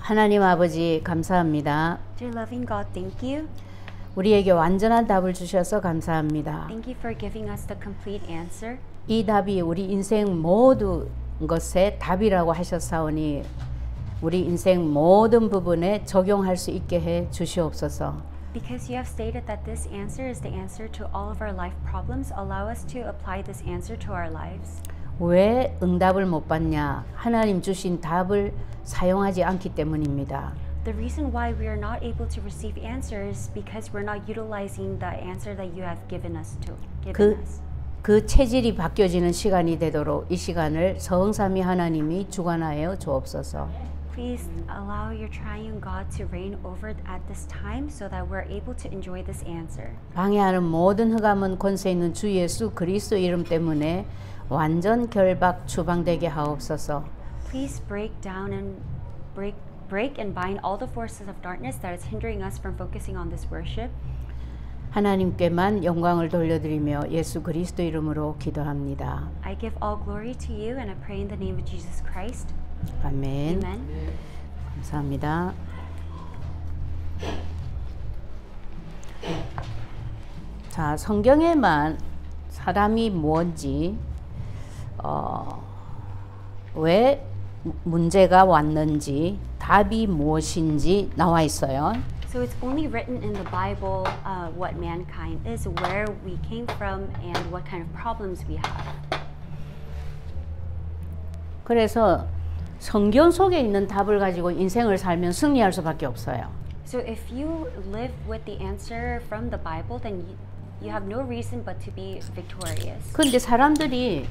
하나님 아버지 감사합니다. Dear loving God, thank you. 우리에게 완전한 답을 주셔서 감사합니다. Thank you for giving us the complete answer. 이 답이 우리 인생 모든 것의 답이라고 하셨사오니 우리 인생 모든 부분에 적용할 수 있게 해 주시옵소서. Because you have stated that this answer is the answer to all of our life problems, allow us to apply this answer to our lives. 왜 응답을 못 받냐? 하나님 주신 답을 사용하지 않기 때문입니다. The reason why we are not able to receive answers because we're not utilizing the answer that you have given us. 그 체질이 바뀌어지는 시간이 되도록 이 시간을 성삼위 하나님이 주관하여 주옵소서. Please allow your triune God to reign over at this time so that we're able to enjoy this answer. 방해하는 모든 흑암은 권세 있는 주 예수 그리스도 이름 때문에 완전 결박 추방되게 하옵소서. Please break and bind all the forces of darkness that is hindering us from focusing on this worship. 하나님께만 영광을 돌려드리며 예수 그리스도 이름으로 기도합니다. I give all glory to you and I pray in the name of Jesus Christ. 아멘. Amen. 감사합니다. 자, 성경에만 사람이 뭔지 왜 문제가 왔는지 답이 무엇인지 나와 있어요. So it's only written in the Bible what mankind is, where we came from, and what kind of problems we have. 그래서 성경 속에 있는 답을 가지고 인생을 살면 승리할 수밖에 없어요. So if you live with the answer from the Bible, then you have no reason but to be victorious. 그런데 사람들이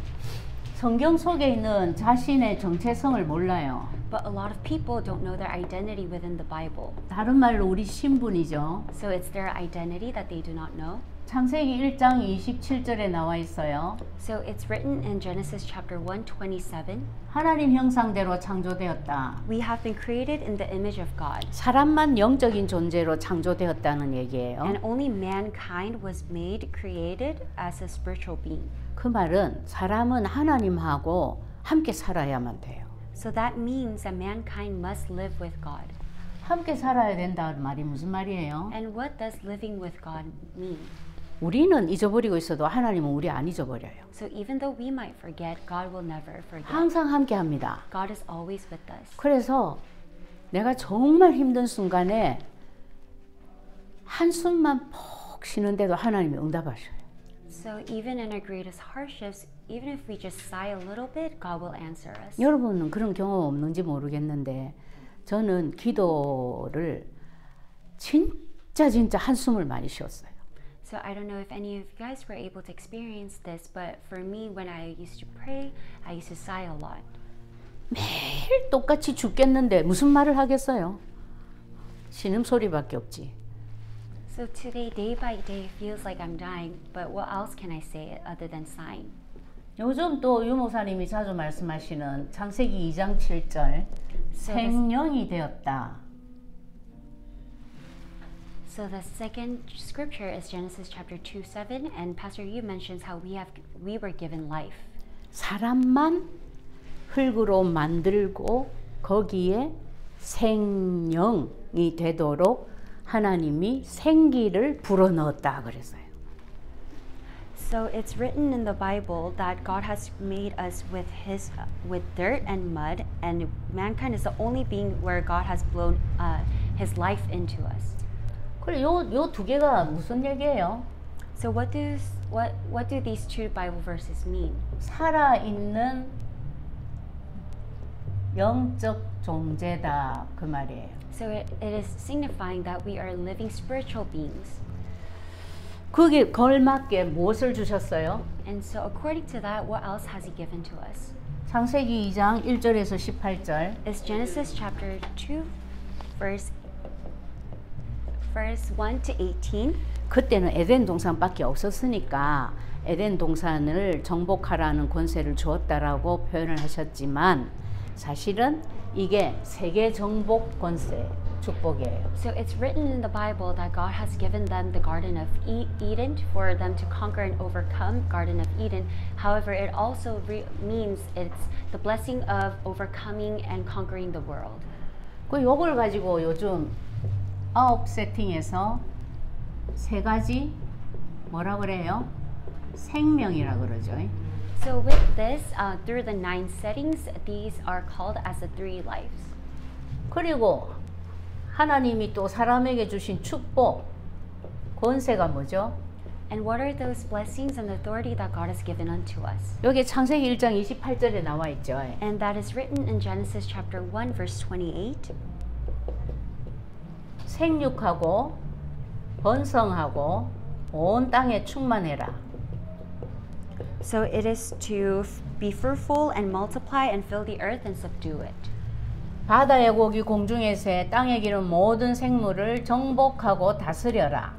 성경 속에 있는 자신의 정체성을 몰라요. But a lot of people don't know their identity within the Bible. 다른 말로 우리 신분이죠. So it's their identity that they do not know. 창세기 1장 27절에 나와 있어요. So it's written in Genesis chapter 1:27. 하나님 형상대로 창조되었다. We have been created in the image of God. 사람만 영적인 존재로 창조되었다는 얘기예요. And only mankind was created as a spiritual being. 그 말은 사람은 하나님하고 함께 살아야만 돼요. So that means that mankind must live with God. 함께 살아야 된다는 말이 무슨 말이에요? And what does living with God mean? 우리는 잊어버리고 있어도 하나님은 우리 안 잊어버려요. So even though we might forget, God will never forget. 항상 함께 합니다. God is always with us. 그래서 내가 정말 힘든 순간에 한숨만 푹 쉬는데도 하나님이 응답하셔요. So even in our greatest hardships, even if we just sigh a little bit, God will answer us. 여러분은 그런 경험 없는지 모르겠는데 저는 기도를 진짜 한숨을 많이 쉬었어요. So I don't know if any of you guys were able to experience this, but for me, when I used to pray, I used to sigh a lot. 매일 똑같이 죽겠는데 무슨 말을 하겠어요? 신음소리밖에 없지. So today, day by day, it feels like I'm dying, but what else can I say other than sighing? 요즘 또 유목사님이 자주 말씀하시는 창세기 2장 7절 생령이 되었다. So the second scripture is Genesis chapter 2:7, and Pastor Yu mentions how we were given life. 사람만 흙으로 만들고 거기에 생령이 되도록 하나님이 생기를 불어넣었다 그랬어요. So it's written in the Bible that God has made us with dirt and mud, and mankind is the only being where God has blown His life into us. 그래 요 두 개가 무슨 얘기예요? So what do these two Bible verses mean? 살아 있는 영적 존재다 그 말이에요. So it is signifying that we are living spiritual beings. 그게 걸맞게 무엇을 주셨어요? And so according to that, what else has He given to us? 창세기 2장 1절에서 18절. It's Genesis chapter 2, verse 1 to 18. 그때는 에덴 동산밖에 없었으니까 에덴 동산을 정복하라는 권세를 주었다라고 표현을 하셨지만 사실은 이게 세계 정복 권세 축복이에요. So it's written in the Bible that God has given them the Garden of Eden for them to conquer and overcome, Garden of Eden. However, it also means it's the blessing of overcoming and conquering the world. 그 요걸 가지고 요즘 9세팅에서 3가지 뭐라 그래요? 생명이라 그러죠. So with this, through the 9 settings, these are called as the 3 lives. 그리고 하나님이 또 사람에게 주신 축복, 권세가 뭐죠? And what are those blessings and authority that God has given unto us? 여기 창세기 1장 28절에 나와 있죠. And that is written in Genesis chapter 1 verse 28. 생육하고 번성하고 온 땅에 충만해라. So it is to be fruitful and multiply and fill the earth and subdue it. 바다의 고기 공중의 새 땅에 기는 모든 생물을 정복하고 다스려라.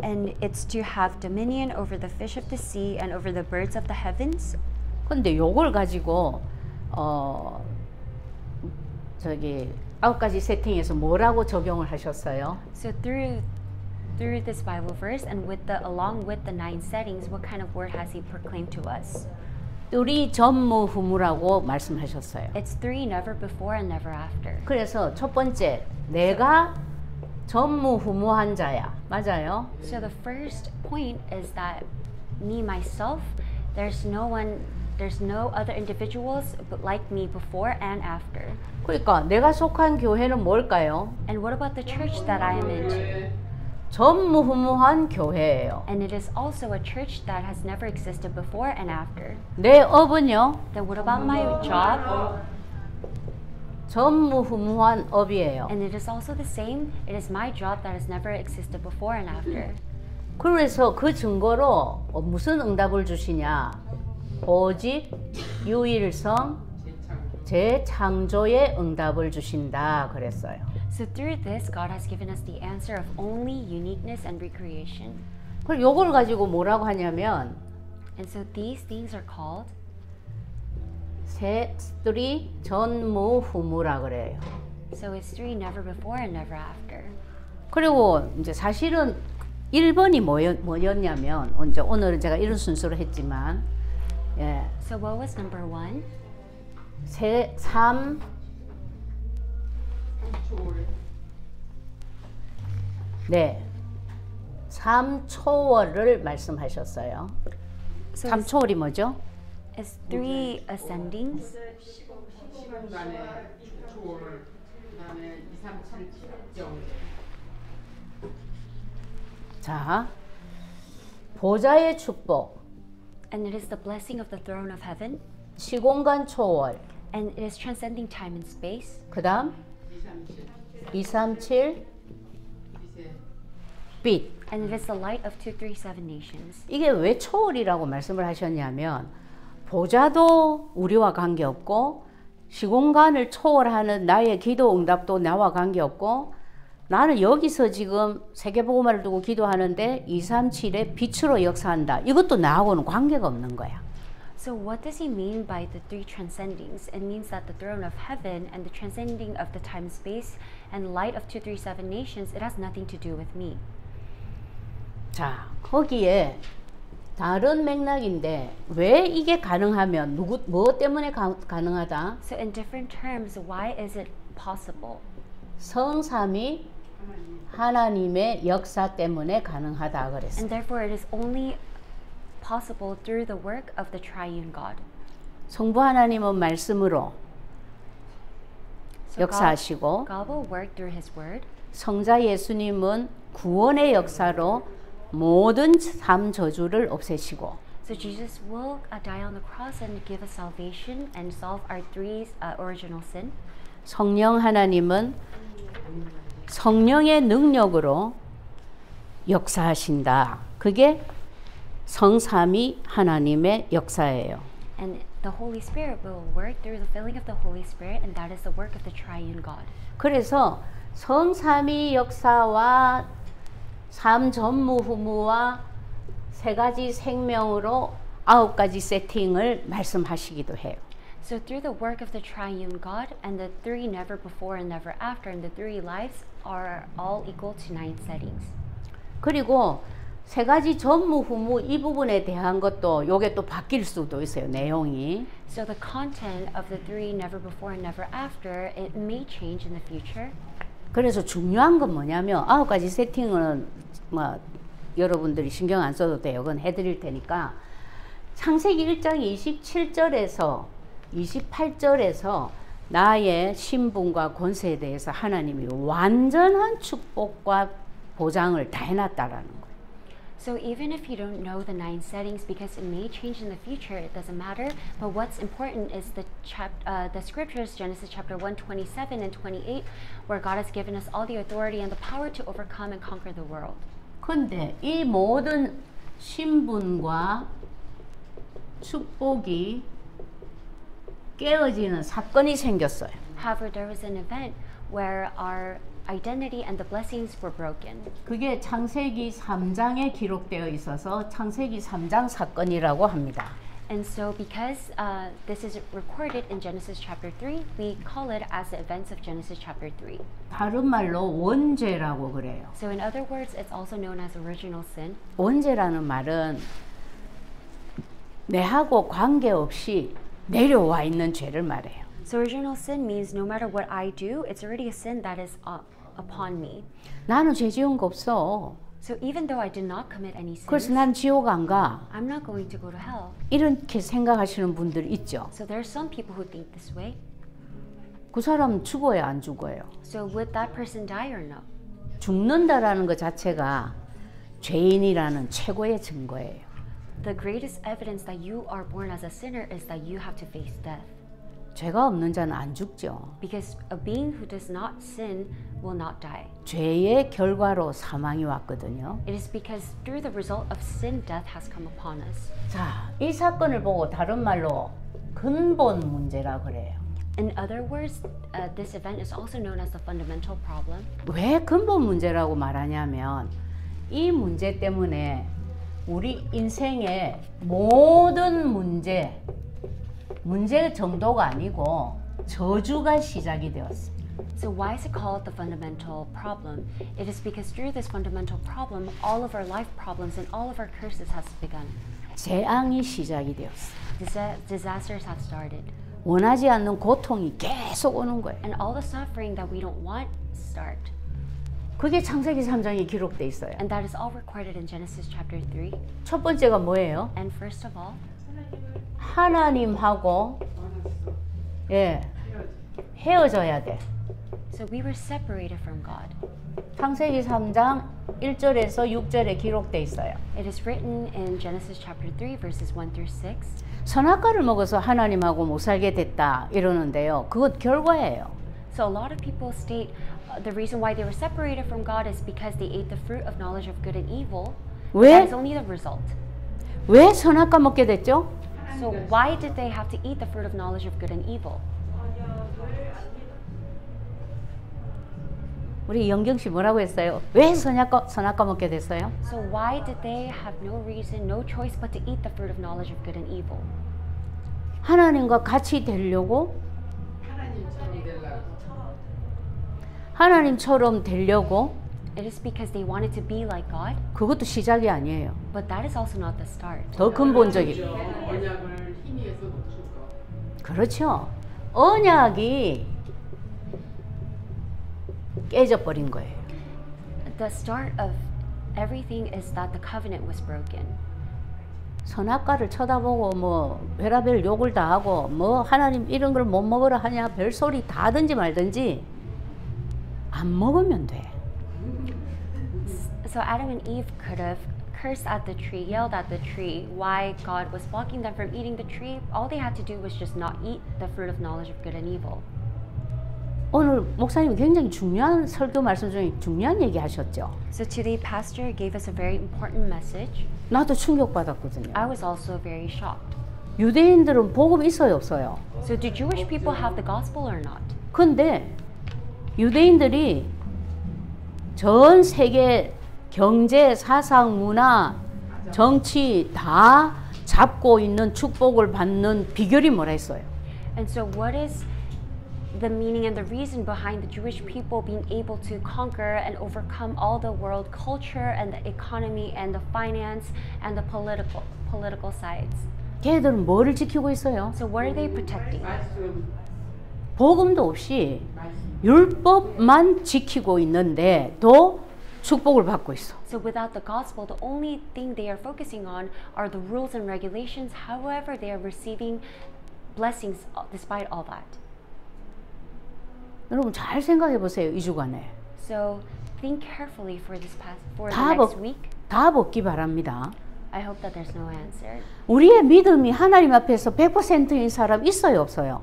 And it's to have dominion over the fish of the sea and over the birds of the heavens. 근데 요걸 가지고 저기 9가지 세팅에서 뭐라고 적용을 하셨어요? So through this Bible verse and along with the 9 settings, what kind of word has he proclaimed to us? 뜰이 전무후무라고 말씀하셨어요. It's 3 never before and never after. 그래서 첫 번째, 내가 전무후무한 자야. 맞아요? So the first point is that me myself, there's no other individuals but like me before and after. 그러니까 내가 속한 교회는 뭘까요? And what about the church that I am into? 전무후무한 교회예요. And it is also a church that has never existed before and after. 내 업은요? Then what about my job? 전무후무한 업이에요. And it is also the same. It is my job that has never existed before and after. 그래서 그 증거로 무슨 응답을 주시냐? 오직 유일성 재창조의 응답을 주신다 그랬어요. So through this, God has given us the answer of only uniqueness and recreation. 그럼 요걸 가지고 뭐라고 하냐면 And so these things are called 셋들이 전무후무라 그래요. So it's 3 never before and never after. 그리고 이제 사실은 1번이 뭐였냐면 이제 오늘은 제가 이런 순서로 했지만 예. So what was number 1? 네. 3초월을 말씀하셨어요. So 3초월이 뭐죠? it's 3 ascendings. 시간간의 초월, 그다음에 2, 3, 7, 0. 자, 보좌의 축복, And it is the blessing of the throne of heaven. 시공간 초월, And it is transcending time and space. 그 다음 2, 3, 7. 237 빛. And it is the light of 237 nations. 이게 왜 초월이라고 말씀을 하셨냐면 보좌도 우리와 관계없고 시공간을 초월하는 나의 기도 응답도 나와 관계없고 나는 여기서 지금 세계복음화를 두고 기도하는데 237의 빛으로 역사한다. 이것도 나하고는 관계가 없는 거야. So what does he mean by the 3 transcendings? It means that the throne of heaven and the transcending of the time and space and light of 237 nations, it has nothing to do with me. 자, 거기에 다른 맥락인데 왜 이게 가능하면 무엇 때문에 가능하다? So in different terms, why is it possible? 성삼위 하나님의 역사 때문에 가능하다 그랬어요. And therefore it is only possible through the work of the triune God. 성부 하나님은 말씀으로 So 역사하시고 God will work through his word. 성자 예수님은 구원의 역사로 모든 삶 저주를 없애시고 So Jesus will die on the cross and give us salvation and solve our 3 original sin. 성령 하나님은 성령의 능력으로 역사하신다. 그게 성삼위 하나님의 역사예요. And the Holy Spirit will work through the filling of the Holy Spirit, and that is the work of the triune God. 그래서 성삼위 역사와 삶 전무후무와 3가지 생명으로 9가지 세팅을 말씀하시기도 해요. So through the work of the triune God and the 3 never before and never after and the 3 lives are all equal to 9 settings. 그리고 세 가지 전무후무 이 부분에 대한 것도 요게 또 바뀔 수도 있어요. 내용이. So the content of the three never before and never after, it may change in the future. 그래서 중요한 건 뭐냐면 9가지 세팅은 뭐 여러분들이 신경 안 써도 돼요. 그건 해드릴 테니까 창세기 1장 27절에서 28절에서 나의 신분과 권세에 대해서 하나님이 완전한 축복과 보장을 다 해놨다라는 거예요. So even if you don't know the 9 settings, because it may change in the future, it doesn't matter. But what's important is the scriptures, Genesis chapter 1, 27 and 28, where God has given us all the authority and the power to overcome and conquer the world. 근데 이 모든 신분과 축복이 깨어지는 사건이 생겼어요. However, there was an event where our identity and the blessings were broken. 그게 창세기 3장에 기록되어 있어서 창세기 3장 사건이라고 합니다. And so because this is recorded in Genesis chapter 3, we call it as the events of Genesis chapter 3. 다른 말로 원죄라고 그래요. So in other words, it's also known as original sin. 원죄라는 말은 내하고 관계없이 내려와 있는 죄를 말해요. So original sin means no matter what I do, it's already a sin that is upon me. 나는 죄 지은 거 없어. So even though I did not commit any 그래서 sins, 난 지옥 안 가. I'm not going to go to hell. 이렇게 생각하시는 분들 있죠. So there are some people who think this way. 그 사람 죽어야 안 죽어요. So would that person die or not? 죽는다라는 것 자체가 죄인이라는 최고의 증거예요. The greatest evidence that you are born as a sinner is that you have to face death. 죄가 없는 자는 안 죽죠. Because a being who does not sin will not die. 죄의 결과로 사망이 왔거든요. It is because through the result of sin, death has come upon us. 자, 이 사건을 보고 다른 말로 근본 문제라 그래요. In other words, this event is also known as the fundamental problem. 왜 근본 문제라고 말하냐면 이 문제 때문에 우리 인생의 모든 문제 정도가 아니고 저주가 시작이 되었어요. So why is it called the fundamental problem? It is because through this fundamental problem, all of our life problems and all of our curses has begun. 재앙이 시작이 되었어요. Disasters have started. 원하지 않는 고통이 계속 오는 거예요. And all the suffering that we don't want start. 그게 창세기 3장에 기록돼 있어요. And that is all recorded in Genesis chapter 3. 첫 번째가 뭐예요? And first of all, 하나님하고 헤어져야 돼. so we were separated from God. 창세기 3장 1절에서 6절에 기록돼 있어요. It is written in Genesis chapter 3 verses 1 through 6. 선악과를 먹어서 하나님하고 못 살게 됐다 이러는데요. 그것 결과예요. So a lot of people state the reason why they were separated from God is because they ate the fruit of knowledge of good and evil. 왜? That is only the result. 왜 선악과 먹게 됐죠? So why did they have to eat the fruit of knowledge of good and evil? 우리 영경 씨 뭐라고 했어요? 왜 선악과 먹게 됐어요? So why did they have no reason, no choice but to eat the fruit of knowledge of good and evil? 하나님과 같이 되려고 하나님처럼 되려고 It is because they wanted to be like God, 그것도 시작이 아니에요. but that is also not the start. 더 근본적인. 언약을 힘위해서 놓칠 거. 그렇죠. 언약이 깨져버린 거예요. The start of everything is that the covenant was broken. 선악과를 쳐다보고 뭐 별의별 욕을 다 하고 뭐 하나님 이런 걸 못 먹으라 하냐 별소리 다 하든지 말든지 안 먹으면 돼. So Adam and Eve could have cursed at the tree, yelled at the tree, why God was blocking them from eating the tree. All they had to do was just not eat the fruit of knowledge of good and evil. 오늘 목사님 굉장히 중요한 설교 말씀 중에 중요한 얘기 하셨죠. So today pastor gave us a very important message. 나도 충격받았거든요. I was also very shocked. 유대인들은 복음 있어요 없어요? So do Jewish people have the gospel or not? 근데 유대인들이 전 세계 경제, 사상, 문화, 정치 다 잡고 있는 축복을 받는 비결이 뭐라 했어요? And so what is the meaning and the reason behind the Jewish people being able to conquer and overcome all the world culture and the economy and the finance and the political sides. 걔들은 뭐를 지키고 있어요? So what are they protecting? 말씀, 복음도 없이 말씀. 율법만 지키고 있는데 도 축복을 받고 있어. So without the gospel, the only thing they are focusing on are the rules and regulations. However, they are receiving blessings despite all that. 여러분 잘 생각해 보세요. 2주간에. So think carefully for this for the 답, next week. 답 없기 바랍니다. I hope that there's no answer. 우리의 믿음이 하나님 앞에서 100%인 사람 있어요, 없어요?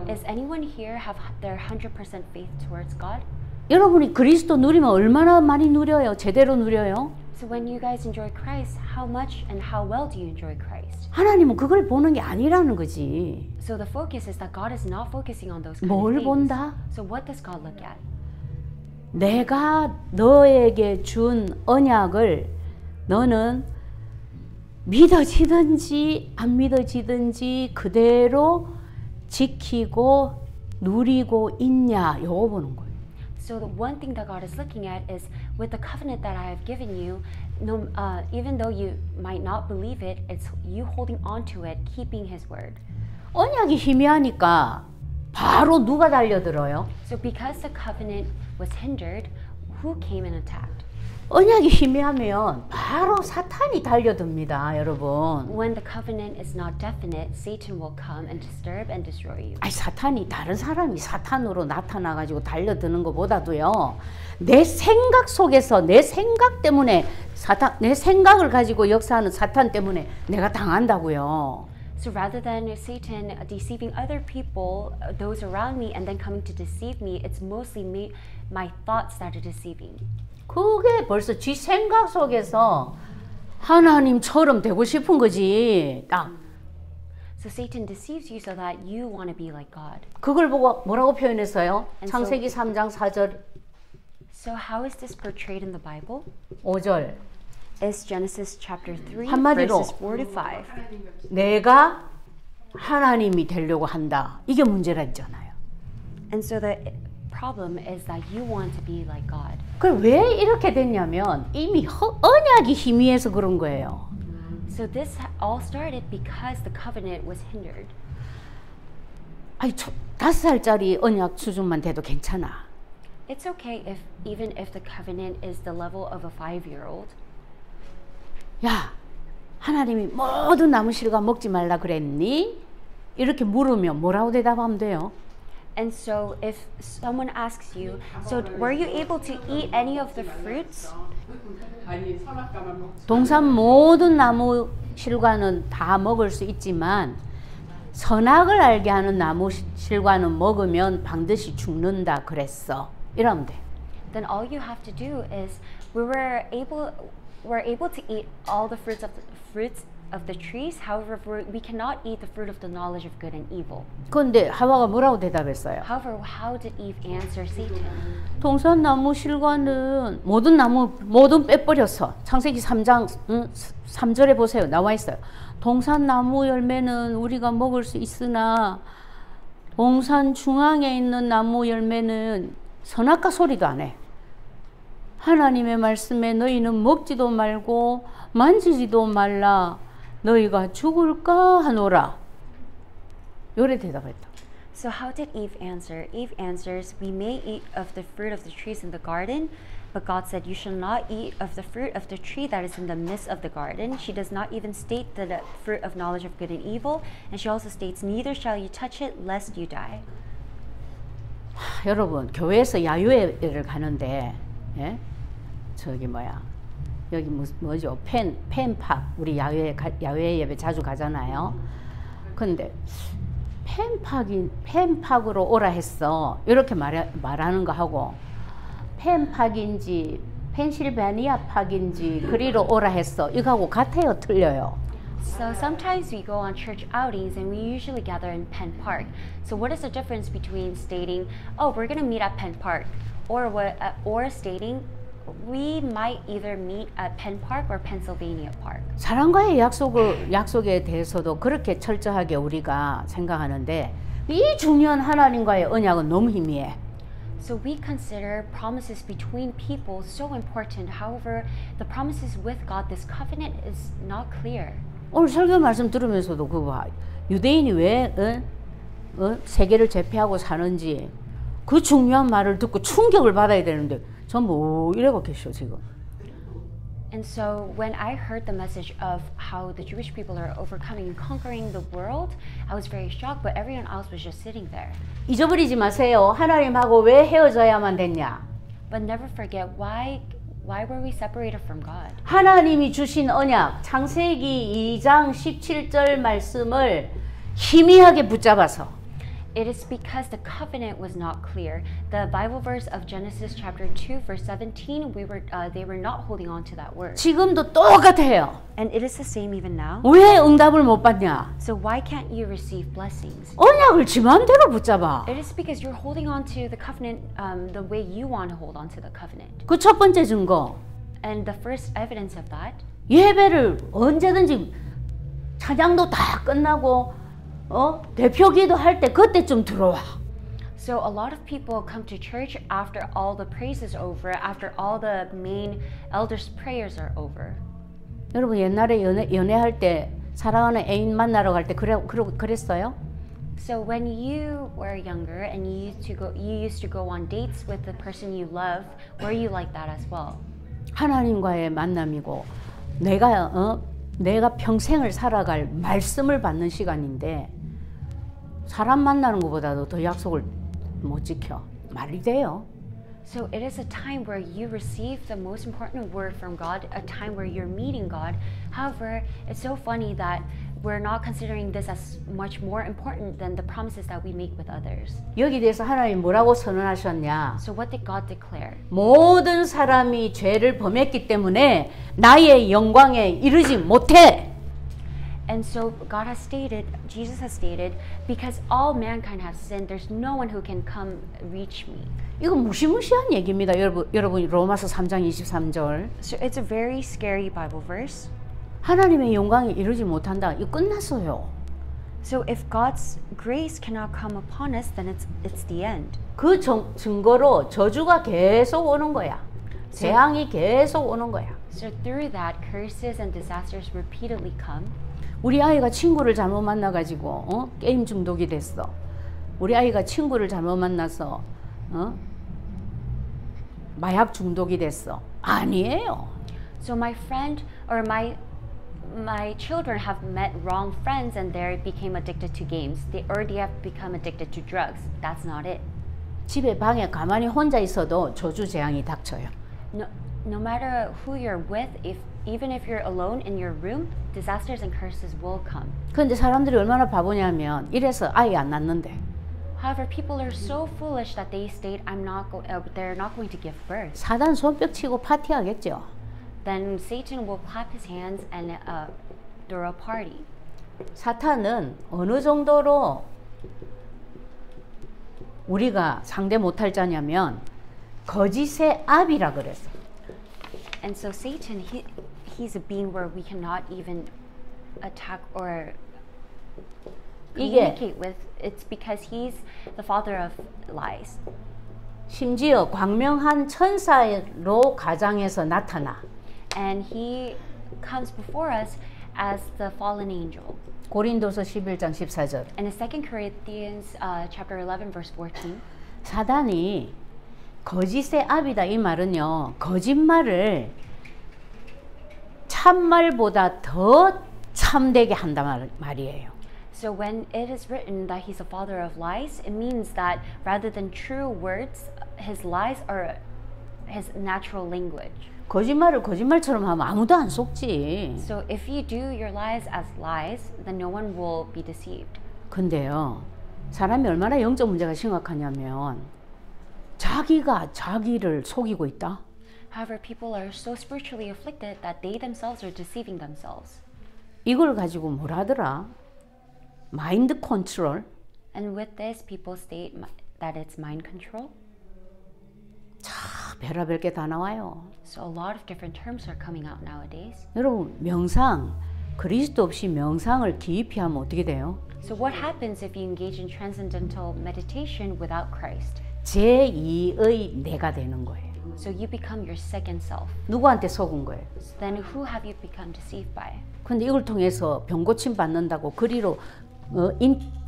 Is anyone here have their 100% faith towards God? 여러분이 그리스도 누리면 얼마나 많이 누려요? 제대로 누려요? So when you guys enjoy Christ, how much and how well do you enjoy Christ? 하나님은 그걸 보는 게 아니라는 거지. So the focus is that God is not focusing on those kind 뭘 of things. 본다? So what does God look at? 내가 너에게 준 언약을 너는 믿어지든지 안 믿어지든지 그대로 지키고 누리고 있냐, 요거 보는 거예요. So the one thing that God is looking at is with the covenant that I have given you, no, even though you might not believe it, it's you holding on to it, keeping His word. 언약이 희미하니까 바로 누가 달려들어요? So because the covenant was hindered, who came and attacked? 언약이 희미하면 바로 사탄이 달려듭니다, 여러분. When the covenant is not definite, Satan will come and disturb and destroy you. 아니, 사탄이 다른 사람이 사탄으로 나타나가지고 달려드는 것보다도요, 내 생각 속에서 내 생각 때문에 내 생각을 가지고 역사하는 사탄 때문에 내가 당한다고요. So rather than Satan deceiving other people, those around me, and then coming to deceive me, it's mostly my thoughts that are deceiving. 그게 벌써 지 생각 속에서 하나님처럼 되고 싶은 거지. 딱. So Satan deceives you so that you want to be like God. 그걸 보고 뭐라고 표현했어요? And 창세기 3장 4절 So how is this portrayed in the Bible? 5절. Is Genesis chapter 3 한마디로 verses 4 to 5. 내가 하나님이 되려고 한다. 이게 문제라 했잖아요. And so the problem is that you want to be like God. 그 왜 이렇게 됐냐면 이미 언약이 희미해서 그런 거예요. So this all started because the covenant was hindered. 아니 5살짜리 언약 수준만 돼도 괜찮아. It's okay if even if the covenant is the level of a 5-year-old. 야, 하나님이 모든 나무 실과 먹지 말라 그랬니? 이렇게 물으면 뭐라고 대답하면 돼요? And so if someone asks you, so were you able to eat any of the fruits? 아니 선악과만 먹지. 동산 모든 나무 실과는 다 먹을 수 있지만 선악을 알게 하는 나무 실과는 먹으면 반드시 죽는다 그랬어. 이러면 돼. Then all you have to do is we're able to eat all the fruits of the trees. However, we cannot eat the fruit of the knowledge of good and evil. 그런데 하와가 뭐라고 대답했어요? However, how did Eve answer Satan? 동산 나무 실과는 모든 빼버렸어. 창세기 3장 3절에 보세요. 나와 있어요. 동산 나무 열매는 우리가 먹을 수 있으나 동산 중앙에 있는 나무 열매는 선악과 소리도 안 해. 하나님의 말씀에 너희는 먹지도 말고 만지지도 말라. 너희가 죽을까 하노라. 요래 대답했다. So how did Eve answer? Eve answers, we may eat of the fruit of the trees in the garden, but God said, you shall not eat of the fruit of the tree that is in the midst of the garden. She does not even state the fruit of knowledge of good and evil, and she also states, neither shall you touch it, lest you die. 여러분, 교회에서 야유회를 가는데, 예? 저기 여기 뭐죠? 펜팍 우리 야외 예배 자주 가잖아요. 근데 펜팍으로 오라 했어. 이렇게 말하는 거 하고 펜팍인지 펜실베니아 팍인지 그리로 오라 했어. 이거하고 같아요, 틀려요? So sometimes we go on church outings and we usually gather in Penn Park. So what is the difference between stating, "Oh, we're going to meet at Penn Park," or stating, "We might either meet at Penn Park or Pennsylvania Park"? 사랑과의 약속에 대해서도 그렇게 철저하게 우리가 생각하는데 이 중요한 하나님과의 언약은 너무 희미해. So we consider promises between people so important. However, the promises with God, this covenant is not clear. 오늘 설교 말씀 들으면서도 그거 봐. 유대인이 왜 세계를 제패하고 사는지 그 중요한 말을 듣고 충격을 받아야 되는데 전부 이러고 계셔 지금. And so when I heard the message of how the Jewish people are overcoming and conquering the world, I was very shocked, but everyone else was just sitting there. 잊어버리지 마세요. 하나님하고 왜 헤어져야만 됐냐? But never forget, why were we separated from God? 하나님이 주신 언약 창세기 2장 17절 말씀을 희미하게 붙잡아서 It is because the covenant was not clear. The Bible verse of Genesis chapter 2 verse 17, they were not holding on to that word. 지금도 똑같아요. And it is the same even now. 왜 응답을 못 받냐? So why can't you receive blessings? 언약을 지 마음대로 붙잡아. It is because you're holding on to the covenant the way you want to hold on to the covenant. 그 첫 번째 증거. And the first evidence of that. 예배를 언제든지 찬양도 다 끝나고 대표기도 할 때 그때쯤 들어와. So a lot of people come to church after all the praise is over, after all the main elders' prayers are over. 여러분 옛날에 연애할 때 사랑하는 애인 만나러 갈 때 그랬어요? So when you were younger and you used to go on dates with the person you love, were you like that as well? 하나님과의 만남이고 내가 평생을 살아갈 말씀을 받는 시간인데 사람 만나는 것보다도 더 약속을 못 지켜. 말이 돼요. So it is a time where you receive the most important word from God, a time where you're meeting God. However, it's so funny that we're not considering this as much more important than the promises that we make with others. 여기 대해서 하나님 뭐라고 선언하셨냐? So what did God declare? 모든 사람이 죄를 범했기 때문에 나의 영광에 이르지 못해. And so God has stated, Jesus has stated, because all mankind has sinned, there's no one who can come reach me. 이거 무시무시한 얘기입니다. 여러분 로마서 3장 23절. So it's a very scary Bible verse. 하나님의 영광에 이르지 못한다. 이거 끝났어요. So if God's grace cannot come upon us, then it's the end. 그 증거로 저주가 계속 오는 거야. 재앙이 계속 오는 거야. So through that, curses and disasters repeatedly come. 우리 아이가 친구를 잘못 만나가지고 게임 중독이 됐어. 우리 아이가 친구를 잘못 만나서 마약 중독이 됐어. 아니에요. So my friend or my children have met wrong friends and they became addicted to games. They have become addicted to drugs. That's not it. 집에 방에 가만히 혼자 있어도 저주 재앙이 닥쳐요. No matter who you're with, even if you're alone in your room, disasters and curses will come. 그런데 사람들이 얼마나 바보냐면 이래서 아이 안 낳는데. However, people are so foolish that they state, they're not going to give birth. 사단 손뼉 치고 파티하겠죠. Then Satan will clap his hands and throw a party. 사탄은 어느 정도로 우리가 상대 못할 자냐면 거짓의 압이라 그랬어. And so Satan, he's a being where we cannot even attack or communicate with. It's because he's the father of lies. 심지어 광명한 천사로 가장해서 나타나. And he comes before us as the fallen angel. 고린도서 11장 14절. And in 2 Corinthians chapter 11 verse 14. 사단이 거짓의 압이다 이 말은요. 거짓말을 참말보다 더 참되게 한단 말이에요. So when it is written that he's a father of lies, it means that rather than true words, his lies are his natural language. 거짓말을 거짓말처럼 하면 아무도 안 속지. So if you do your lies as lies, then no one will be deceived. 근데요. 사람이 얼마나 영적 문제가 심각하냐면 자기가 자기를 속이고 있다. However, people are so spiritually afflicted that they themselves are deceiving themselves. 이걸 가지고 뭘 하더라? 마인드 컨트롤. And with this, people state that it's mind control. 참 별의별 게 다 나와요. So a lot of different terms are coming out nowadays. 여러분 명상 그리스도 없이 명상을 깊이 하면 어떻게 돼요? So what happens if you engage in transcendental meditation without Christ? 제2의 내가 되는 거예요. So you become your second self. 누구한테 속은 거예요? So then who have you become deceived by? 근데 이걸 통해서 병고침 받는다고 그리로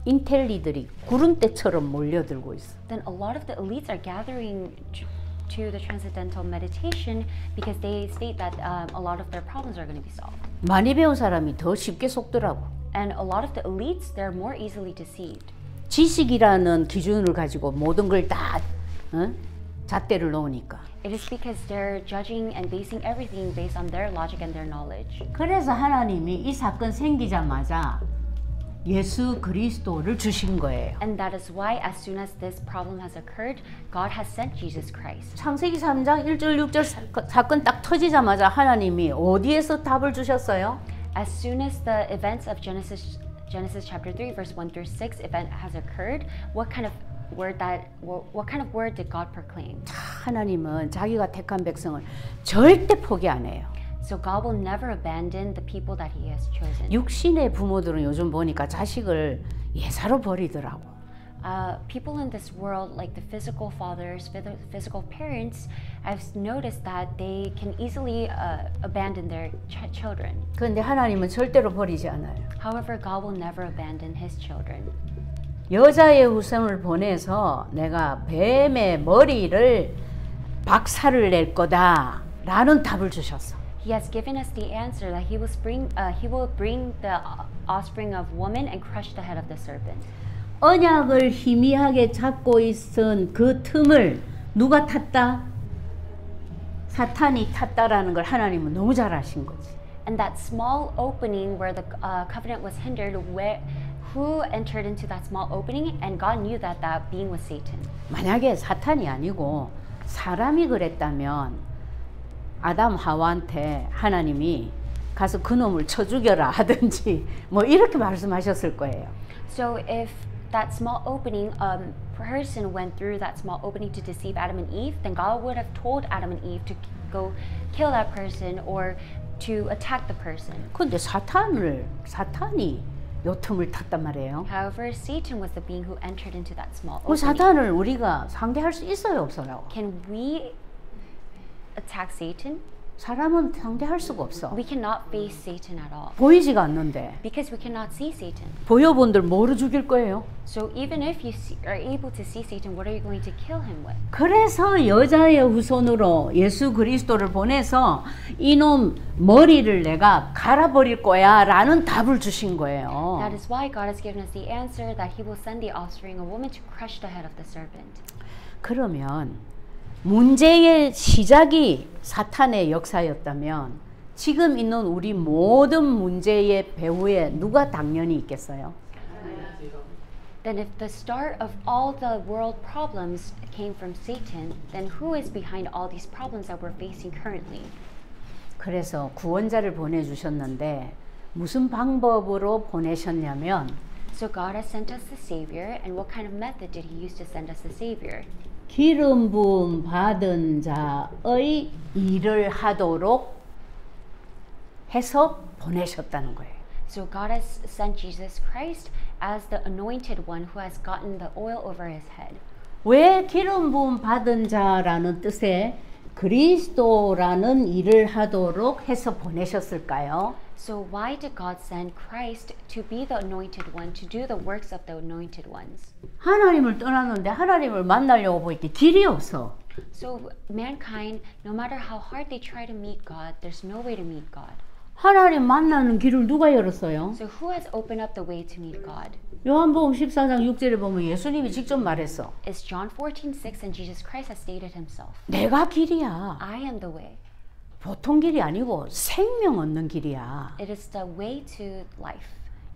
인텔리들이 구름대처럼 몰려들고 있어. Then a lot of the elites are gathering to the transcendental meditation because they state that a lot of their problems are going to be solved. 많이 배운 사람이 더 쉽게 속더라고. And a lot of the elites, they're more easily deceived. 지식이라는 기준을 가지고 모든 걸 다 잣대를 놓으니까. It is because they're judging and basing everything based on their logic and their knowledge. 그래서 하나님이 이 사건 생기자마자 예수 그리스도를 주신 거예요. And that is why as soon as this problem has occurred, God has sent Jesus Christ. 창세기 3장 1절 6절 사건 딱 터지자마자 하나님이 어디에서 답을 주셨어요? As soon as the events of Genesis chapter 3 verse 1 through 6 event has occurred, what kind of word did God proclaim? 하나님은 자기가 택한 백성을 절대 포기 안 해요. So God will never abandon the people that He has chosen. 육신의 부모들은 요즘 보니까 자식을 예사로 버리더라고. People in this world, like the physical fathers, physical parents, I've noticed that they can easily abandon their children. 그런데 하나님은 절대로 버리지 않아요. However, God will never abandon His children. 여자의 후손을 보내서 내가 뱀의 머리를 박살을 낼 거다 라는 답을 주셨어. He has given us the answer that He will bring the offspring of woman and crush the head of the serpent. 언약을 희미하게 잡고 있은 그 틈을 누가 탔다? 사탄이 탔다라는 걸 하나님은 너무 잘 아신 거지. And that small opening where the covenant was hindered, who entered into that small opening? And God knew that that being was Satan. 만약에 사탄이 아니고 사람이 그랬다면 아담 하와한테 하나님이 가서 그놈을 쳐 죽여라 하든지 뭐 이렇게 말씀하셨을 거예요. So if that small opening, person went through that small opening to deceive Adam and Eve, then God would have told Adam and Eve to go kill that person or to attack the person. 근데 사탄이 요 틈을 탔단 말이에요. However, Satan was the being who entered into that small 그 opening. 사탄을 우리가 상대할 수 있어요, 없어요? Can we attack Satan? 사람은 상대할 수가 없어. We cannot face Satan at all 보이지가 않는데. because we cannot see Satan. 보여본들 뭐로 죽일 거예요? So even if you are able to see Satan, what are you going to kill him with? 그래서 여자의 후손으로 예수 그리스도를 보내서 이놈 머리를 내가 갈아버릴 거야 라는 답을 주신 거예요. That is why God has given us the answer that He will send the offspring of woman to crush the head of the serpent. 그러면 문제의 시작이 사탄의 역사였다면 지금 있는 우리 모든 문제의 배후에 누가 당연히 있겠어요? Then if the start of all the world problems came from Satan, then who is behind all these problems that we're facing currently? 그래서 구원자를 보내주셨는데 무슨 방법으로 보내셨냐면 So God has sent us the Savior, and what kind of method did He use to send us the Savior? 기름 부음 받은 자의 일을 하도록 해서 보내셨다는 거예요. So God has sent Jesus Christ as the anointed one who has gotten the oil over His head. 왜 기름 부음 받은 자라는 뜻의 그리스도라는 일을 하도록 해서 보내셨을까요? So why did God send Christ to be the anointed one, to do the works of the anointed ones? 하나님을 떠났는데 하나님을 만나려고 보니까 길이 없어. So mankind, no matter how hard they try to meet God, there's no way to meet God. 하나님 만나는 길을 누가 열었어요? So who has opened up the way to meet God? 요한복음 14장 6절에 보면 예수님이 직접 말했어. It's John 14:6, and Jesus Christ has stated Himself. 내가 길이야. I am the way. 보통 길이 아니고 생명 얻는 길이야. It is the way to life.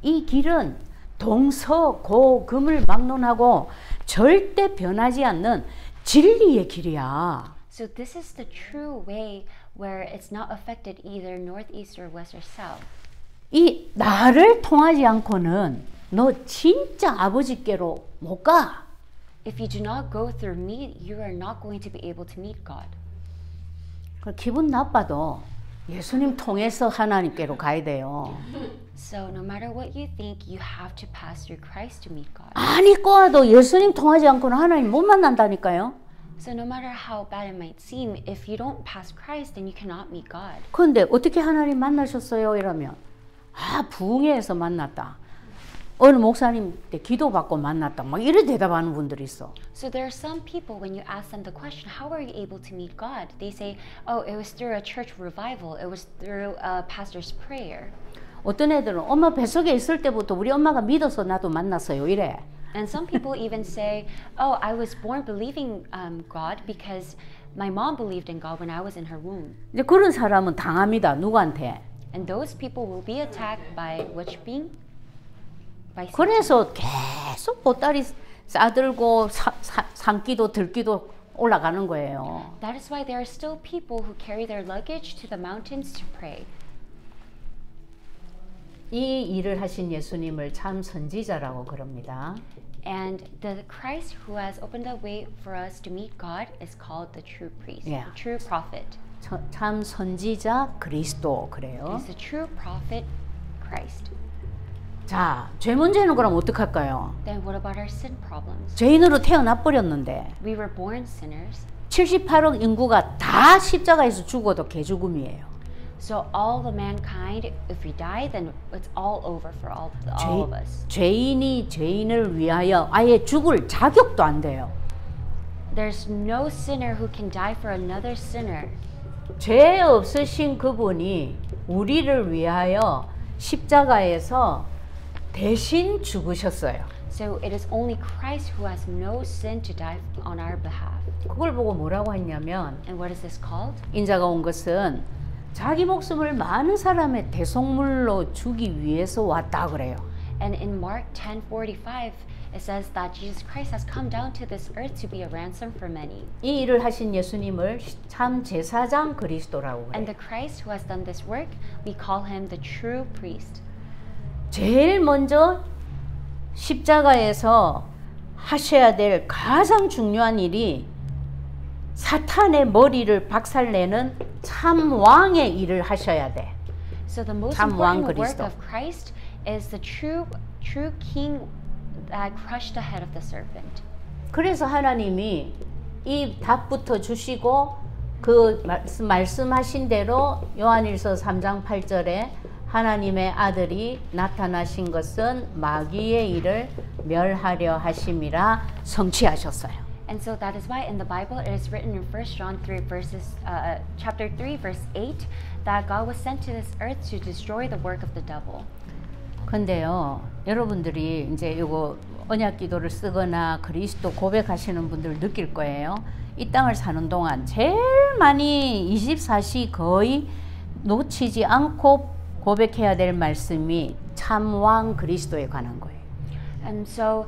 이 길은 동서고금을 막론하고 절대 변하지 않는 진리의 길이야. So this is the true way where it's not affected either north, east, or west or south. 이 나를 통하지 않고는 너 진짜 아버지께로 못 가. If you do not go through me, you are not going to be able to meet God. 기분 나빠도 예수님 통해서 하나님께로 가야 돼요. So no matter what you think, you have to pass through Christ to meet God. 아니 꼬아도 예수님 통하지 않고는 하나님 못 만난다니까요. So no matter how bad it might seem, if you don't pass Christ, then you cannot meet God. 그런데 어떻게 하나님 만나셨어요? 이러면 부흥회에서 만났다. 어느 목사님 때 기도받고 만났다. 막 이렇게 대답하는 분들이 있어. So there are some people, when you ask them the question, how are you able to meet God? They say, oh, it was through a church revival. It was through a pastor's prayer. 어떤 애들은 엄마 뱃속에 있을 때부터 우리 엄마가 믿어서 나도 만났어요. 이래. And some people even say, oh, I was born believing God because my mom believed in God when I was in her womb. 이제 그런 사람은 당합니다. 누구한테? And those people will be attacked by which being? By Satan. 그래서 계속 보따리 싸들고 산기도 들기도 올라가는 거예요. That is why there are still people who carry their luggage to the mountains to pray. 이 일을 하신 예수님을 참 선지자라고 그럽니다. And the Christ who has opened the way for us to meet God is called the true priest, Yeah. the true prophet. 참 선지자 그리스도 그래요. He's the true prophet, Christ. 자, 죄 문제는 그럼 어떡할까요? Then what about our sin problems? 죄인으로 태어나 버렸는데 We were born sinners. 78억 인구가 다 십자가에서 죽어도 개죽음이에요. So all the mankind, if we die, then it's all over for all of us. 죄인이 죄인을 위하여 아예 죽을 자격도 안 돼요. There's no sinner who can die for another sinner. 죄 없으신 그분이 우리를 위하여 십자가에서 대신 죽으셨어요. So it is only Christ who has no sin to die on our behalf. 그걸 보고 뭐라고 했냐면 And what is this called? 인자가 온 것은 자기 목숨을 많은 사람의 대속물로 주기 위해서 왔다 그래요. And in Mark 10:45, it says that Jesus Christ has come down to this earth to be a ransom for many. 이 일을 하신 예수님을 참 제사장 그리스도라고 And 그래요. the Christ who has done this work, we call him the true priest. 제일 먼저 십자가에서 하셔야 될 가장 중요한 일이 사탄의 머리를 박살내는 참 왕의 일을 하셔야 돼. So the most 참 왕 important work 그리스도. of Christ is the true king that crushed the head of the serpent. 그래서 하나님이 이 답부터 주시고 그 말씀하신 대로 요한일서 3장 8절에 하나님의 아들이 나타나신 것은 마귀의 일을 멸하려 하심이라 성취하셨어요. And so that is why in the Bible it is written in 1 John 3 chapter 3 verse 8 that God was sent to this earth to destroy the work of the devil. 근데요, 여러분들이 이제 이거 언약 기도를 쓰거나 그리스도 고백하시는 분들 느낄 거예요. 이 땅을 사는 동안 제일 많이 24시 거의 놓치지 않고 고백해야 될 말씀이 참왕 그리스도에 관한 거예요. And so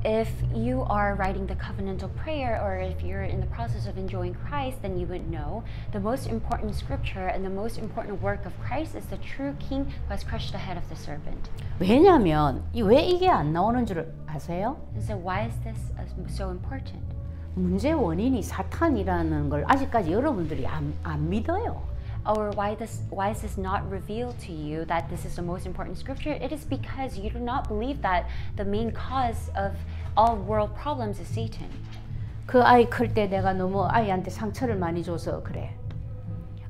if you are writing the covenantal prayer or if you're in the process of enjoying Christ, then you would know the most important scripture and the most important work of Christ is the true king who has crushed the head of the serpent. 왜냐하면 왜 이게 안 나오는 줄 아세요? And so why is this so important? 문제 원인이 사탄이라는 걸 아직까지 여러분들이 안 믿어요. Or why is this not revealed to you that this is the most important scripture? It is because you do not believe that the main cause of all world problems is Satan. 그 아이 클 때 내가 너무 아이한테 상처를 많이 줘서 그래.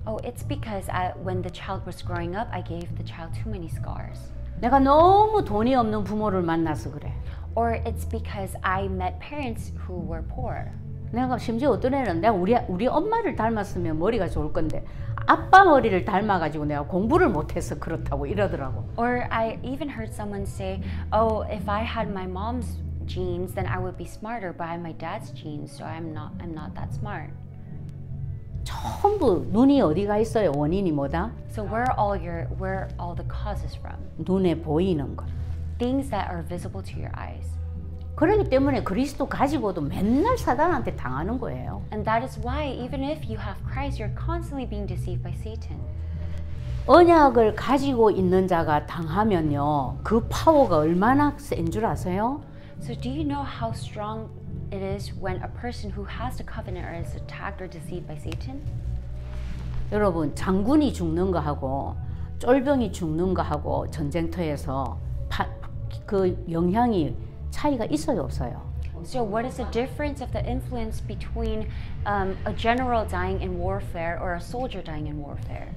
Oh, it's because when the child was growing up, I gave the child too many scars. 내가 너무 돈이 없는 부모를 만나서 그래. Or it's because I met parents who were poor. 내가 심지어 어떤 애는 내가 우리 엄마를 닮았으면 머리가 좋을 건데 아빠 머리를 닮아가지고 내가 공부를 못해서 그렇다고 이러더라고. Or I even heard someone say, "Oh, if I had my mom's genes, then I would be smarter, but I have my dad's genes, so I'm not that smart." 전부 눈이 어디가 있어요? 원인이 뭐다? So where are all the causes from? 눈에 보이는 것. Things that are visible to your eyes. 그렇기 때문에 그리스도 가지고도 맨날 사단한테 당하는 거예요. And that is why even if you have Christ, you're constantly being deceived by Satan. 언약을 가지고 있는 자가 당하면요, 그 파워가 얼마나 센 줄 아세요? So do you know how strong it is when a person who has the covenant is attacked or deceived by Satan? 여러분 장군이 죽는 거하고 쫄병이 죽는 거하고 전쟁터에서 그 영향이 차이가 있어요, 없어요? So what is the difference of the influence between a general dying in warfare or a soldier dying in warfare?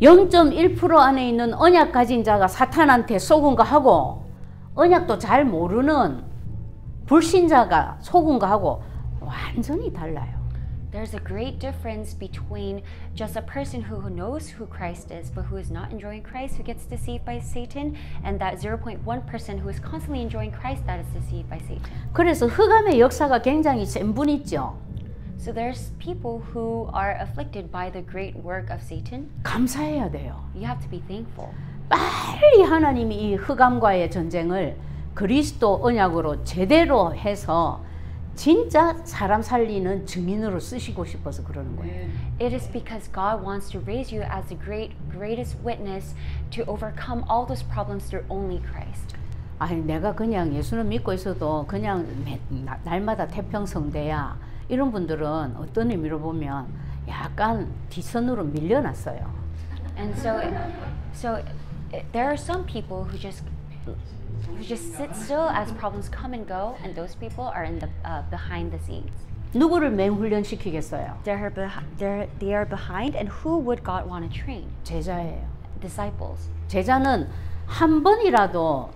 0.1% 안에 있는 언약 가진 자가 사탄한테 속은 거 하고 언약도 잘 모르는 불신자가 속은 거 하고 완전히 달라요. There's a great difference between just a person who knows who Christ is but who is not enjoying Christ, who gets deceived by Satan, and that 0.1% who is constantly enjoying Christ that is deceived by Satan. 그래서 흑암의 역사가 굉장히 센 분 있죠. So there's people who are afflicted by the great work of Satan. 감사해야 돼요. You have to be thankful. 빨리 하나님이 이 흑암과의 전쟁을 그리스도 언약으로 제대로 해서 진짜 사람 살리는 증인으로 쓰시고 싶어서 그러는 거예요. It is because God wants to raise you as the greatest witness to overcome all those problems through only Christ. 아니 내가 그냥 예수는 믿고 있어도 그냥 날마다 태평성대야 이런 분들은 어떤 의미로 보면 약간 뒷선으로 밀려났어요. And so there are some people who just sit still as problems come and go, and those people are in the behind the scenes. 누구를 맹훈련시키겠어요? They are behind, and who would God want to train? 제자예요. Disciples. 제자는 한 번이라도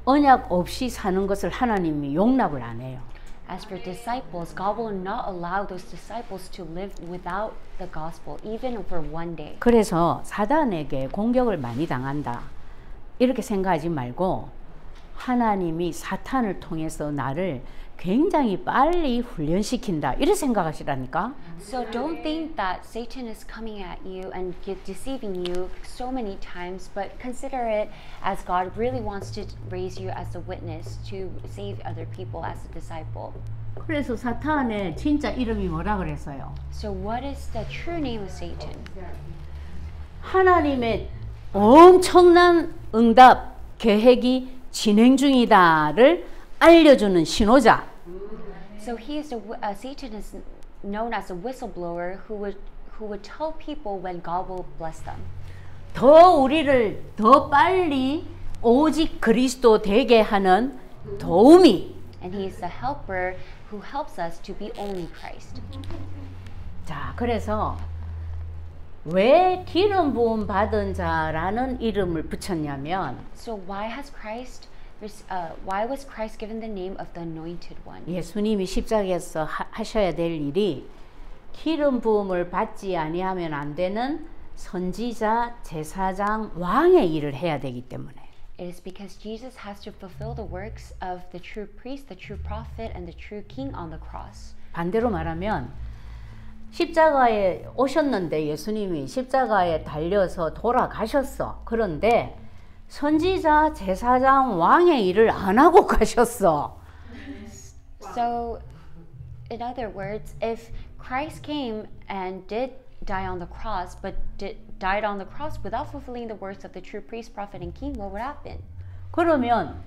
언약 없이 사는 것을 하나님이 용납을 안 해요. As for disciples, God will not allow those disciples to live without the gospel, even for one day. 그래서 사단에게 공격을 많이 당한다. 이렇게 생각하지 말고 하나님이 사탄을 통해서 나를 굉장히 빨리 훈련시킨다. 이렇게 생각하시라니까. So don't think that Satan is coming at you and deceiving you so many times, but consider it as God really wants to raise you as a witness to save other people as a disciple. 그래서 사탄의 진짜 이름이 뭐라 그랬어요? So what is the true name of Satan? 하나님의 엄청난 응답 계획이 진행 중이다를 알려주는 신호자. So he is Satan is known as a whistleblower who would tell people when God will bless them. 더 우리를 더 빨리 오직 그리스도 되게 하는 도우미. And he is the helper who helps us to be only Christ. 자, 그래서 왜 기름 부음 받은 자라는 이름을 붙였냐면 So why was Christ given the name of the anointed one? 예수님이 십자가에서 하셔야 될 일이 기름 부음을 받지 아니하면 안 되는 선지자, 제사장, 왕의 일을 해야 되기 때문에. It is because Jesus has to fulfill the works of the true priest, the true prophet, and the true king on the cross. 반대로 말하면 십자가에 오셨는데 예수님이 십자가에 달려서 돌아가셨어. 그런데 선지자, 제사장, 왕의 일을 안 하고 가셨어. So, in other words, if Christ came and did die on the cross, but died on the cross without fulfilling the works of the true priest, prophet, and king, what would happen? 그러면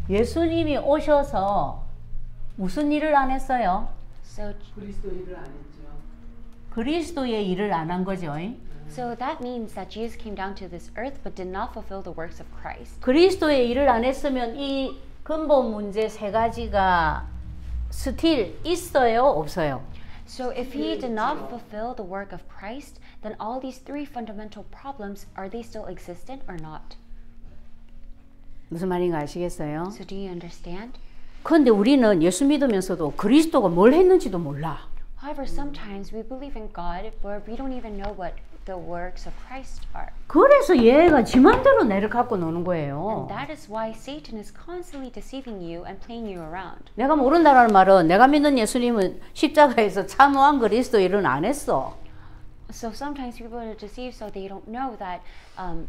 예수님이 오셔서 무슨 일을 안 했어요? So, 그리스도 일을 안 했죠. 그리스도의 일을 안 한 거죠. so that means that Jesus came down to this earth but did not fulfill the works of Christ. 그리스도의 일을 안 했으면 이 근본 문제 세 가지가 스틸 있어요, 없어요? So if he did not fulfill the work of Christ, then all these three fundamental problems, are they still existent or not? 무슨 말인가 아시겠어요? So do you understand? 그런데 우리는 예수 믿으면서도 그리스도가 뭘 했는지도 몰라. However, sometimes we believe in God, but we don't even know what the works of Christ are. 그래서 얘가 지 맘대로 내를 갖고 노는 거예요. And that is why Satan is constantly deceiving you and playing you around. 내가 모른다는 말은 내가 믿는 예수님은 십자가에서 참호한 그리스도 일은 안 했어. So sometimes people are deceived so they don't know that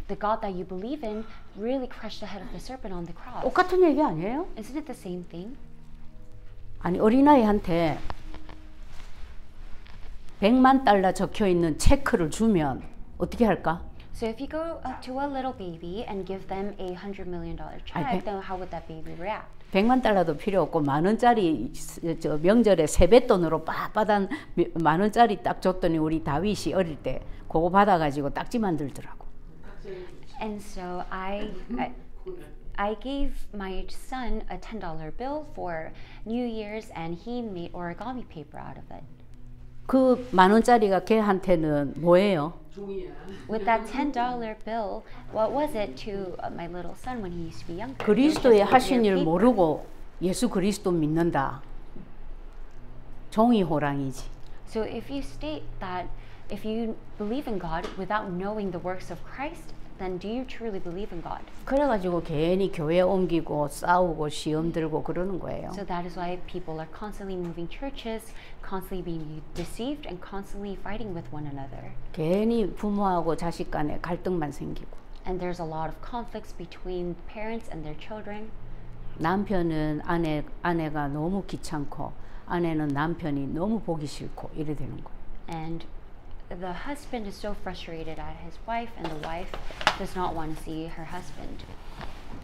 the God that you believe in really crushed the head of the serpent on the cross. 똑같은 얘기 아니에요? Isn't it the same thing? 아니 어린아이한테 100만 달러 적혀 있는 체크를 주면 어떻게 할까? So if you go up to a little baby and give them a $100 million check, then how would that baby react? 100만 달러도 필요 없고 만 원짜리 저 명절에 세뱃돈으로 빳빳한 만 원짜리 딱 줬더니 우리 다윗이 어릴 때 그거 받아가지고 딱지 만들더라고. And so I gave my son a $10 bill for New Year's, and he made origami paper out of it. 그 만 원짜리가 걔한테는 뭐예요? 종이야. With that $10 bill, what was it to my little son when he used to be younger? 그리스도의 It was just 하신 a 일 paper. 모르고 예수 그리스도 믿는다. 종이 호랑이지. So if you state that if you believe in God without knowing the works of Christ, then do you truly believe in God? 그래가지고 괜히 교회 옮기고 싸우고 시험 들고 그러는 거예요. So that is why people are constantly moving churches, constantly being deceived, and constantly fighting with one another. 괜히 부모하고 자식 간에 갈등만 생기고. And there's a lot of conflicts between parents and their children. 남편은 아내가 너무 귀찮고 아내는 남편이 너무 보기 싫고 이래 되는 거예요. And the husband is so frustrated at his wife, and the wife does not want to see her husband.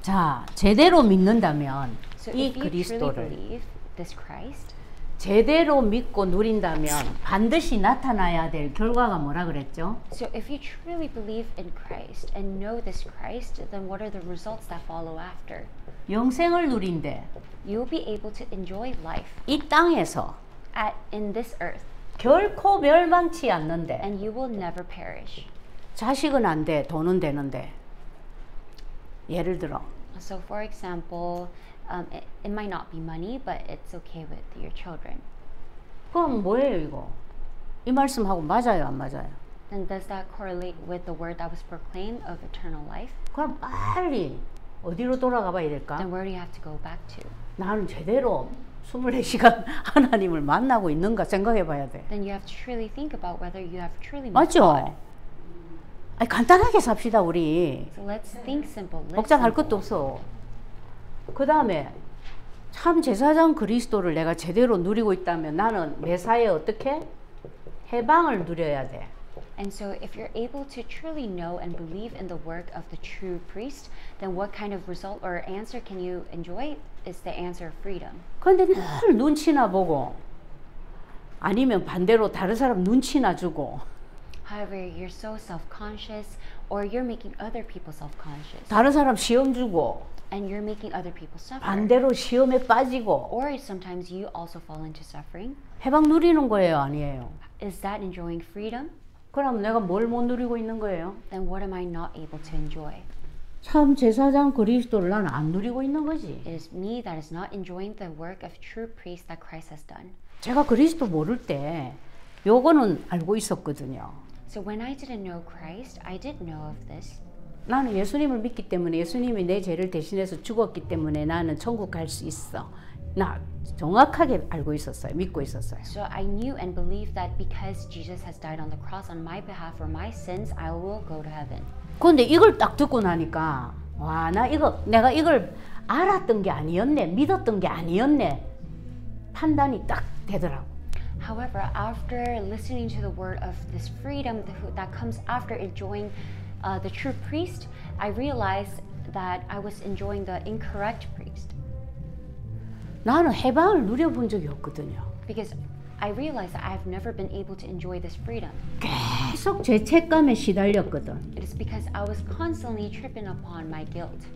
자, 제대로 믿는다면 So 이 if you truly 그리스도를 believe this Christ, 제대로 믿고 누린다면 반드시 나타나야 될 결과가 뭐라 그랬죠? so if you truly believe in Christ and know this Christ, then what are the results that follow after? 영생을 누린데 You will be able to enjoy life 이 땅에서 in this earth, 결코 멸망치 않는데 and you will never perish. 자식은 안 돼, 돈은 되는데 예를 들어 So for example, it might not be money, but it's okay with your children. 그럼 뭐예요 이거? 이 말씀하고 맞아요 안 맞아요? Then does that correlate with the word that was proclaimed of eternal life? 그럼 빨리 어디로 돌아가 봐야 될까? Then where do you have to go back to? 나는 제대로 24시간 하나님을 만나고 있는가 생각해 봐야 돼. Then you have to truly think about whether you have truly met God. 맞죠? 아니, 간단하게 삽시다 우리. So let's think simple. Live 복잡할 simple. 것도 없어. 그 다음에 참 제사장 그리스도를 내가 제대로 누리고 있다면 나는 매사에 어떻게? 해방을 누려야 돼. And so if you're able to truly know and believe in the work of the true priest, then what kind of result or answer can you enjoy? Is the answer of freedom. 그런데 늘 눈치나 보고 아니면 반대로 다른 사람 눈치나 주고 However, you're so self-conscious, or you're making other people self-conscious, 다른 사람 시험 주고 and you're making other people suffer. 반대로 시험에 빠지고 Or sometimes you also fall into suffering. 해방 누리는 거예요 아니에요? Is that enjoying freedom? 그럼 내가 뭘 못 누리고 있는 거예요? Then what am I not able to enjoy? 참 제사장 그리스도를 나는 안 누리고 있는 거지. It is me that is not enjoying the work of true priest that Christ has done. 제가 그리스도 모를 때 요거는 알고 있었거든요. So when I didn't know Christ, I did know of this. 나는 예수님을 믿기 때문에 예수님이 내 죄를 대신해서 죽었기 때문에 나는 천국 갈 수 있어. 나 정확하게 알고 있었어요. 믿고 있었어요. So I knew and believed that because Jesus has died on the cross on my behalf for my sins, I will go to heaven. 그런데 이걸 딱 듣고 나니까 와, 내가 이걸 알았던 게 아니었네. 믿었던 게 아니었네. 판단이 딱 되더라고. However, after listening to the word of this freedom that comes after enjoying the true priest, I realized that I was enjoying the incorrect priest. 나는 해방을 누려본 적이 없거든요. Because I realized that I've never been able to enjoy this freedom. 계속 죄책감에 시달렸거든. It is because I was constantly tripping upon my guilt.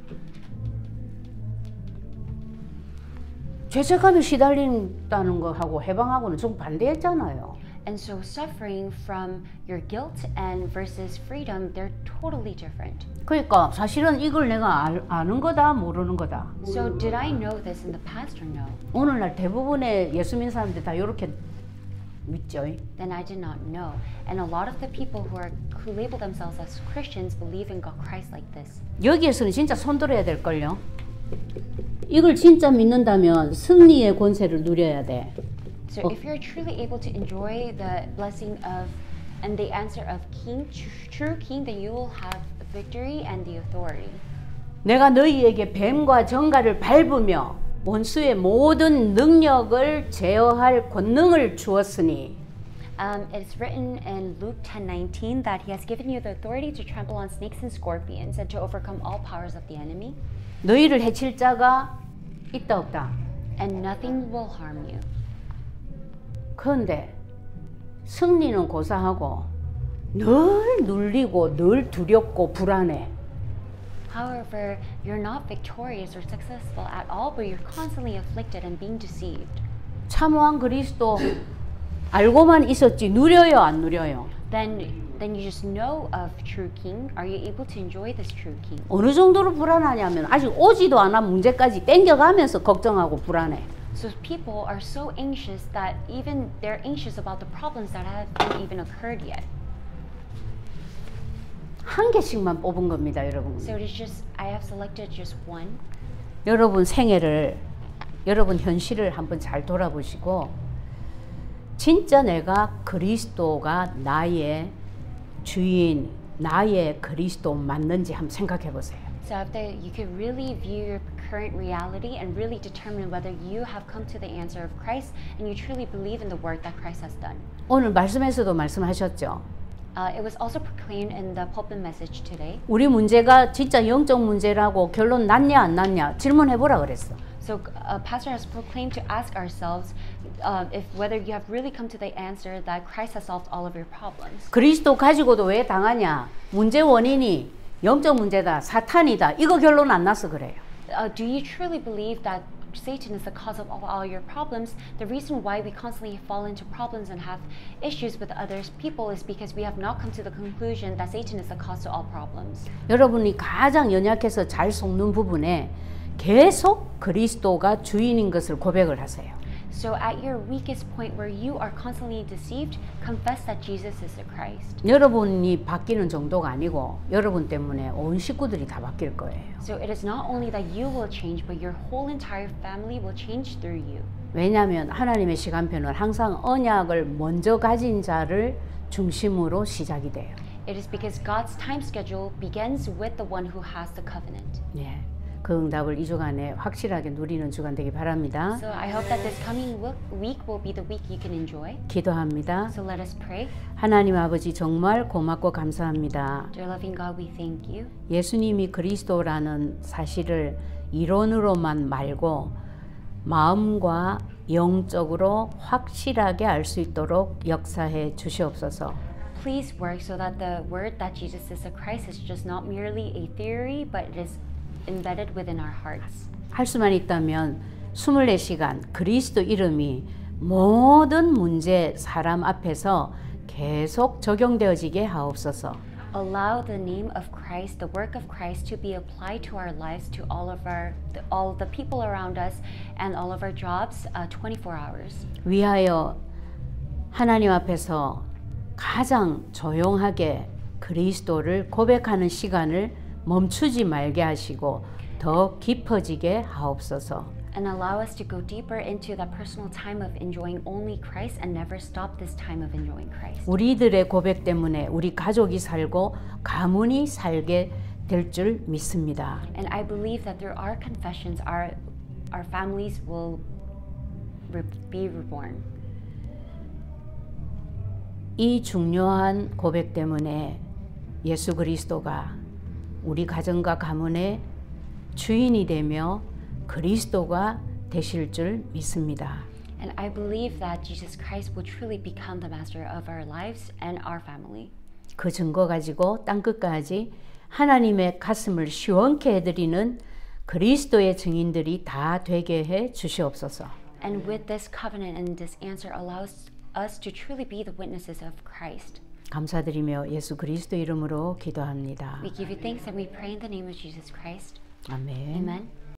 죄책감에 시달린다는 거하고 해방하고는 좀 반대했잖아요. And so suffering from your guilt and versus freedom, they're totally different. 그러니까 사실은 이걸 내가 아는 거다 모르는 거다. So did I know this in the past or no? 오늘날 대부분의 예수 믿는 사람들 다 이렇게 믿죠. Then I did not know. And a lot of the people who label themselves as Christians believe in God Christ like this. 여기에서는 진짜 손들어야 될걸요. 이걸 진짜 믿는다면 승리의 권세를 누려야 돼. So if you're truly able to enjoy the blessing of and the answer of king, true king, then you will have victory and the authority. 내가 너희에게 뱀과 정갈을 밟으며 원수의 모든 능력을 제어할 권능을 주었으니 It's written in Luke 10:19 that he has given you the authority to trample on snakes and scorpions and to overcome all powers of the enemy. 너희를 해칠 자가 있다 없다. And nothing will harm you. 그런데 승리는 고사하고 늘 눌리고 늘 두렵고 불안해. However, you're not victorious or successful at all, but you're constantly afflicted and being deceived. 참호한 그리스도 알고만 있었지 누려요 안 누려요? Then you just know of true king. Are you able to enjoy this true king? 어느 정도로 불안하냐면 아직 오지도 않은 문제까지 땡겨가면서 걱정하고 불안해. So people are so anxious that even they're anxious about the problems that haven't even occurred yet. 한 개씩만 뽑은 겁니다, 여러분. So it is just I have selected just one. 여러분 생애를, 여러분 현실을 한번 잘 돌아보시고 진짜 내가 그리스도가 나의 주인, 나의 그리스도 맞는지 한번 생각해 보세요. So after you could really view your current reality and really determine whether you have come to the answer of Christ and you truly believe in the work that Christ has done. 오늘 말씀에서도 말씀하셨죠. It was also proclaimed in the pulpit message today. 우리 문제가 진짜 영적 문제라고 결론 났냐 안 났냐 질문해 보라 그랬어. So pastor has proclaimed to ask ourselves if whether you have really come to the answer that Christ has solved all of your problems. 그리스도 가지고도 왜 당하냐? 문제 원인이 영적 문제다, 사탄이다. 이거 결론 안 나서 그래요. Do you truly believe that Satan is the cause of all your problems? The reason why we constantly fall into problems and have issues with other people is because we have not come to the conclusion that Satan is the cause to all problems. 여러분이 가장 연약해서 잘 속는 부분에 계속 그리스도가 주인인 것을 고백을 하세요. So at your weakest point where you are constantly deceived, confess that Jesus is the Christ. 여러분이 바뀌는 정도가 아니고 여러분 때문에 온 식구들이 다 바뀔 거예요. So it is not only that you will change, but your whole entire family will change through you. 왜냐하면 하나님의 시간표는 항상 언약을 먼저 가진 자를 중심으로 시작이 돼요. It is because God's time schedule begins with the one who has the covenant. 예, 그 응답을 이 주간에 확실하게 누리는 주간 되기 바랍니다. So I hope that this coming week will be the week you can enjoy. 기도합니다. So let us pray. 하나님 아버지 정말 고맙고 감사합니다. Dear loving God, we thank you. 예수님이 그리스도라는 사실을 이론으로만 말고 마음과 영적으로 확실하게 알 수 있도록 역사해 주시옵소서. Please work so that the word that Jesus is the Christ is just not merely a theory, but it is embedded within our hearts. 할 수만 있다면 24시간 그리스도 이름이 모든 문제 사람 앞에서 계속 적용되어지게 하옵소서. Allow the name of Christ, the work of Christ, to be applied to our lives, to all of the people around us, and all of our jobs, 24 hours. 위하여 하나님 앞에서 가장 조용하게 그리스도를 고백하는 시간을 멈추지 말게 하시고 더 깊어지게 하옵소서. And allow us to go deeper into that personal time of enjoying only Christ and never stop this time of enjoying Christ. 우리들의 고백 때문에 우리 가족이 살고 가문이 살게 될 줄 믿습니다. And I believe that through our confessions, our families will be reborn. 이 중요한 고백 때문에 예수 그리스도가 우리 가정과 가문의 주인이 되며 그리스도가 되실 줄 믿습니다. And I believe that Jesus Christ will truly become the master of our lives and our family. 그 증거 가지고 땅끝까지 하나님의 가슴을 시원케 해드리는 그리스도의 증인들이 다 되게 해 주시옵소서. And with this covenant and this answer allows us to truly be the witnesses of Christ. 감사드리며 예수 그리스도 이름으로 기도합니다. We give you thanks and we pray in the name of Jesus Christ. 아멘. Amen.